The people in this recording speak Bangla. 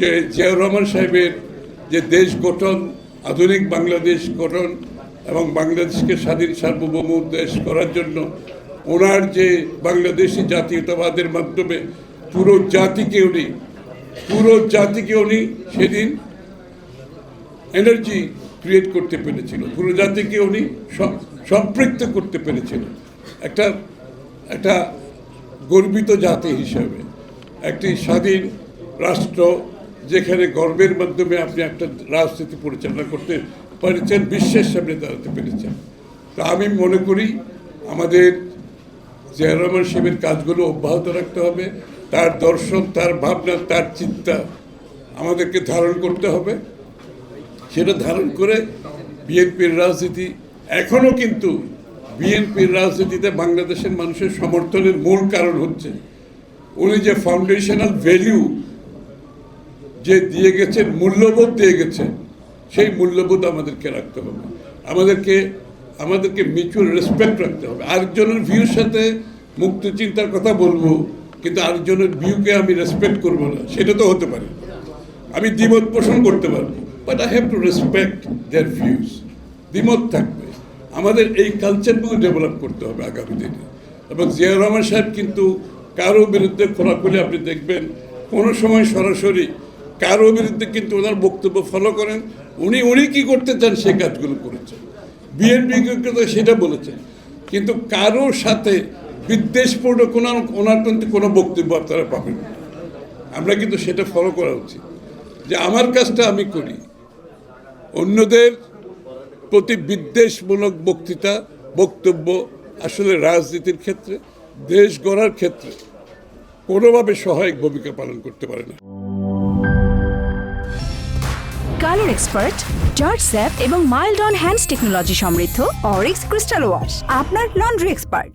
যে জিয়াউর রহমান সাহেবের যে দেশ গঠন, আধুনিক বাংলাদেশ গঠন এবং বাংলাদেশকে স্বাধীন সার্বভৌম দেশ করার জন্য ওনার যে বাংলাদেশি জাতীয়তাবাদের মাধ্যমে পুরো জাতিকে উনি সেদিন এনার্জি ক্রিয়েট করতে পেরেছিল, পুরো জাতিকে উনি সম্পৃক্ত করতে পেরেছিল। একটা গর্বিত জাতি হিসাবে একটি স্বাধীন রাষ্ট্র, যেখানে গর্বের মাধ্যমে আপনি একটা রাজনীতি পরিচালনা করতে পেরেছেন, বিশ্বের সামনে দাঁড়াতে পেরেছেন। তো আমি মনে করি আমাদের জিয়াউর রহমান সাহেবের কাজগুলো অব্যাহত রাখতে হবে। তার দর্শন, তার ভাবনা, তার চিন্তা আমাদেরকে ধারণ করতে হবে। সেটা ধারণ করে বিএনপির রাজনীতি এখনও কিন্তু বিএনপির রাজনীতিতে বাংলাদেশের মানুষের সমর্থনের মূল কারণ হচ্ছে উনি যে ফাউন্ডেশনাল ভ্যালু যে দিয়ে গেছেন, মূল্যবোধ দিয়ে গেছেন, সেই মূল্যবোধ আমাদেরকে রাখতে হবে। আমাদেরকে মিউচুয়াল রেসপেক্ট রাখতে হবে। আরেকজনের ভিউর সাথে মুক্ত চিন্তার কথা বলবো, কিন্তু আরেকজনের ভিউকে আমি রেসপেক্ট করবো না, সেটা তো হতে পারে। আমি দ্বিমত পোষণ করতে পারবো, but I have to respect their views. দ্বিমত থাকবে, আমাদের এই কালচারগুলো ডেভেলপ করতে হবে আগামী দিনে। এবং জিয়াউর রহমান সাহেব কিন্তু কারো বিরুদ্ধে খোলাখুলি আপনি দেখবেন, কোনো সময় সরাসরি কারো বিরুদ্ধে কিন্তু ওনার বক্তব্য ফলো করেন। উনি কী করতে চান সেই কাজগুলো করেছেন, বিএনপিকে সেটা বলেছেন, কিন্তু কারোর সাথে বিদ্বেষপূর্ণ ওনার কিন্তু কোনো বক্তব্য আপনারা পাবেন না। আমরা কিন্তু সেটা ফলো করা উচিত, যে আমার কাজটা আমি করি, অন্যদের প্রতি বিদ্বেষমূলক বক্তব্য আসলে রাজনীতির ক্ষেত্রে, দেশ গড়ার ক্ষেত্রে কোনোভাবে সহায়ক ভূমিকা পালন করতে পারে না। কালার এক্সপার্ট, জর্জ স্যাপ এবং মাইল্ড অন হ্যান্ডস টেকনোলজি সমৃদ্ধ অরিক্স ক্রিস্টাল ওয়াশ আপনার লন্ড্রি এক্সপার্ট।